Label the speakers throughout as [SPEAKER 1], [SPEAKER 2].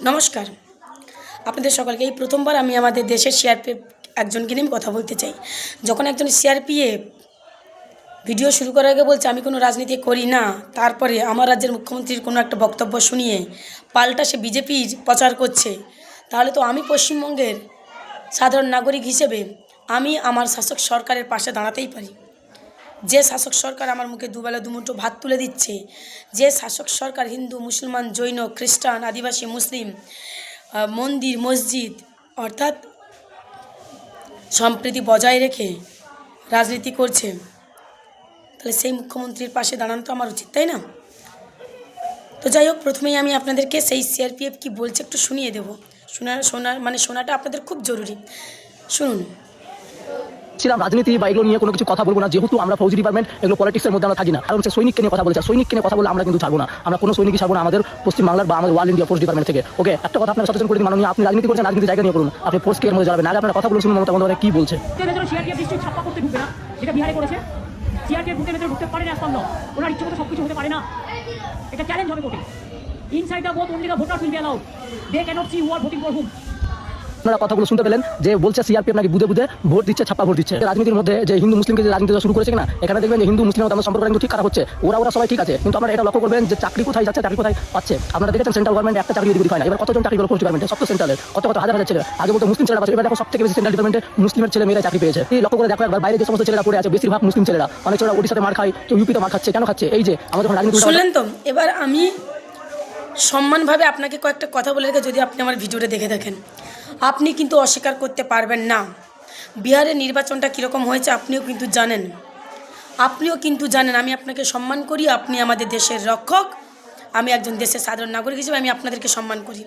[SPEAKER 1] নমস্কার, আপনাদের সকলকে এই প্রথমবার আমি আমাদের দেশের সিআরপিএফ একজনকে নিয়ে কথা বলতে চাই। যখন একজন সিআরপিএফ ভিডিও শুরু করার আগে বলছে আমি কোনো রাজনীতি করি না, তারপরে আমার রাজ্যের মুখ্যমন্ত্রীর কোনো একটা বক্তব্য শুনিয়ে পাল্টা সে বিজেপির প্রচার করছে, তাহলে তো আমি পশ্চিমবঙ্গের সাধারণ নাগরিক হিসেবে আমি আমার শাসক সরকারের পাশে দাঁড়াতেই পারি। যে শাসক সরকার আমার মুখে দুবেলা দুমুঠো ভাত তুলে দিচ্ছে, যে শাসক সরকার হিন্দু, মুসলমান, জৈন, খ্রিস্টান, আদিবাসী, মুসলিম, মন্দির, মসজিদ অর্থাৎ সম্প্রীতি বজায় রেখে রাজনীতি করছে, তাহলে সেই মুখ্যমন্ত্রীর পাশে দাঁড়ানো তো আমার উচিত, তাই না? তো যাই হোক, প্রথমেই আমি আপনাদেরকে সেই সিআরপিএফ কি বলছে একটু শুনিয়ে দেবো। শোনাটা আপনাদের খুব জরুরি। শুনুন।
[SPEAKER 2] ছিলাম রাজনীতি বা এগুলো নিয়ে কোনো কিছু কথা বলবো না, যেহেতু আমরা ফৌজি ডিপার্টমেন্ট, এগুলো পলিটিক্সের মধ্যে আমরা থাকি না। কারণ সৈনিককে নিয়ে কথা বলেছে, সৈনিককে নিয়ে কথা বলে আমরা কিন্তু ছাড়বো না, আমরা কোনো সৈনিকই ছাড়বো না আমাদের পশ্চিমবাংলার বা আমাদের অল ইন্ডিয়া ফোর্স ডিপার্টমেন্ট থেকে। ওকে, একটা কথা আপনারা সচেতন করে দিন, মাননীয় আপনি রাজনীতি করছেন, রাজনীতি জায়গা নিয়ে করুন, আপনি ফোর্সকে এর মধ্যে যাবেন না। আগে আপনারা কথা বলে শুনুন মমতা বন্দ্যোপাধ্যায় কি বলছে।
[SPEAKER 3] যেটা বিহারে করেছে, সিআরপিএফ ভোটের ভেতরে ঢুকতে পারে না, এখন ওনার ইচ্ছে মতো সবকিছু হতে পারে না, এটা চ্যালেঞ্জ হবে কোর্টে। Inside the vote only the voters will be allowed, they can't see who are voting for whom.
[SPEAKER 2] আপনারা কথাগুলো শুনতে পেলেন যে বলছে সিআরপিএফ নাকি বুঝে বুঝে ভোট দিচ্ছে, ছাপ্পা ভোট দিচ্ছে। রাজনীতির মধ্যে যে হিন্দু মুসলিমকে যে রাজনীতি শুরু করেছে কিনা, এখানে দেখবেন যে হিন্দু মুসলিমের মধ্যে সম্পর্ক কিন্তু ঠিক খারাপ হচ্ছে, ওরা সবাই ঠিক আছে, কিন্তু আপনারা এটা লক্ষ্য করবেন যে চাকরি কোথায় যাচ্ছে, চাকরি কোথায় পাচ্ছে। আপনারা দেখেছেন সেন্ট্রাল গভর্নমেন্ট একটা চাকরি দিতে হয় না, এবার কতজন চাকরি করো ফোর্স ডিপার্টমেন্টে, সব তো সেন্ট্রালের, কত হাজার হাজার ছেলে। আগে বলতো মুসলিম ছেলেরা, এবার দেখো সব থেকে বেশি সেন্ট্রাল ডিপার্টমেন্টে মুসলিমের ছেলে মেয়েরা চাকরি পেয়েছে। এই লক্ষ্য করে দেখো একবার, বাইরে যে সমস্ত ছেলেরা পড়ে আছে বেশিরভাগ মুসলিম ছেলেরা, অনেক ছেলেরা ওড়িশাতে মার খায়, কেউ ইউপিতে মার খাচ্ছে। কেন খাচ্ছে? এই যে আমাদের রাজনীতি।
[SPEAKER 1] শুনলেন তো? এবার আমি সম্মানভাবে আপনাকে কয়েকটা কথা বলে রেখে, যদি আপনি আমার ভিডিওটা দেখে থাকেন, আপনি কিন্তু অস্বীকার করতে পারবেন না বিহারের নির্বাচনটা কীরকম হয়েছে। আপনিও কিন্তু জানেন আমি আপনাকে সম্মান করি, আপনি আমাদের দেশের রক্ষক, আমি একজন দেশের সাধারণ নাগরিক হিসেবে আমি আপনাদেরকে সম্মান করি।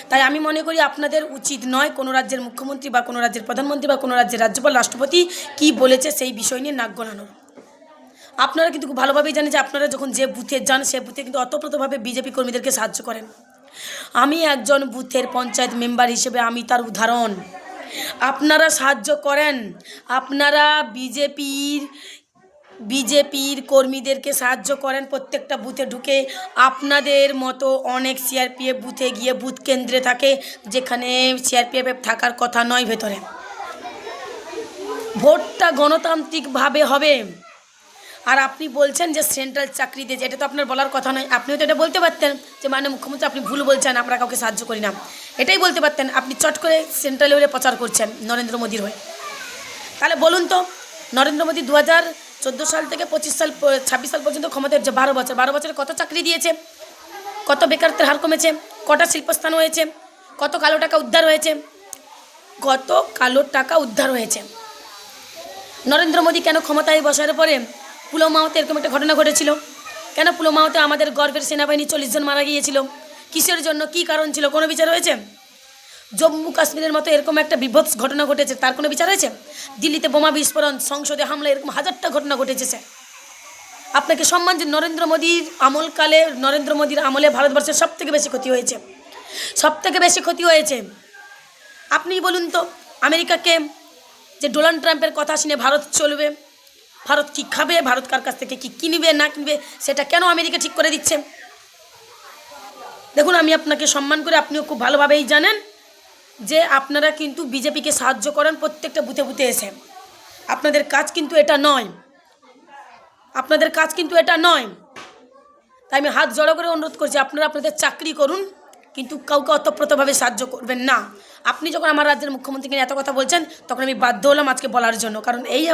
[SPEAKER 1] তাই আমি মনে করি আপনাদের উচিত নয় কোনো রাজ্যের মুখ্যমন্ত্রী বা কোনো রাজ্যের প্রধানমন্ত্রী বা কোনো রাজ্যের রাজ্যপাল, রাষ্ট্রপতি কি বলেছে সেই বিষয় নিয়ে নাক গলানোর। আপনারা কিন্তু খুব ভালোভাবেই জানেন যে আপনারা যখন যে বুথে যান, সে বুথে কিন্তু অতপ্রতভাবে বিজেপি কর্মীদেরকে সাহায্য করেন। আমি একজন বুথের পঞ্চায়েত মেম্বার হিসেবে আমি তার উদাহরণ। আপনারা সাহায্য করেন, আপনারা বিজেপির কর্মীদেরকে সাহায্য করেন প্রত্যেকটা বুথে ঢুকে। আপনাদের মতো অনেক সিআরপিএফ বুথে গিয়ে বুথ কেন্দ্রে থাকে, যেখানে সিআরপিএফ থাকার কথা নয়। ভেতরে ভোটটা গণতান্ত্রিকভাবে হবে। আর আপনি বলছেন যে সেন্ট্রাল চাকরি দিয়েছে, এটা তো আপনার বলার কথা নয়। আপনিও তো এটা বলতে পারতেন যে মাননীয় মুখ্যমন্ত্রী আপনি ভুল বলছেন, আমরা কাউকে সাহায্য করি না, এটাই বলতে পারতেন। আপনি চট করে সেন্ট্রাল লেভেলে প্রচার করছেন নরেন্দ্র মোদীর হয়ে। তাহলে বলুন তো, নরেন্দ্র মোদী 2014 সাল থেকে 26 সাল পর্যন্ত ক্ষমতায় যে 12 বছরে কত চাকরি দিয়েছে, কত বেকারত্বের হার কমেছে, কটা শিল্পস্থান হয়েছে, কত কালো টাকা উদ্ধার হয়েছে। নরেন্দ্র মোদী কেন ক্ষমতায় বসার পরে পুলওয়ামাতে এরকম একটা ঘটনা ঘটেছিল? কেন পুলওয়ামাতে আমাদের গর্বের সেনাবাহিনী 40 জন মারা গিয়েছিল? কিসের জন্য, কি কারণ ছিল? কোনো বিচার হয়েছে? জম্মু কাশ্মীরের মতো এরকম একটা বিভৎস ঘটনা ঘটেছে, তার কোনো বিচার হয়েছে? দিল্লিতে বোমা বিস্ফোরণ, সংসদে হামলা, এরকম হাজারটা ঘটনা ঘটেছে। স্যার, আপনাকে সম্মান যে নরেন্দ্র মোদীর আমলে ভারতবর্ষের সবথেকে বেশি ক্ষতি হয়েছে। আপনিই বলুন তো, আমেরিকাকে যে ডোনাল্ড ট্রাম্পের কথা শুনে ভারত চলবে, ভারত কী খাবে, ভারত কার কাছ থেকে কী কিনবে না কিনবে, সেটা কেন আমেরিকা ঠিক করে দিচ্ছে? দেখুন, আমি আপনাকে সম্মান করে, আপনিও খুব ভালোভাবেই জানেন যে আপনারা কিন্তু বিজেপিকে সাহায্য করেন প্রত্যেকটা বুথে বুথে এসে। আপনাদের কাজ কিন্তু এটা নয়। তাই আমি হাত জড়ো করে অনুরোধ করছি, আপনারা আপনাদের চাকরি করুন, কিন্তু কাউকে অতপ্রতভাবে সাহায্য করবেন না। আপনি যখন আমার রাজ্যের মুখ্যমন্ত্রীকে এত কথা বলছেন, তখন আমি বাধ্য হলাম আজকে বলার জন্য, কারণ এই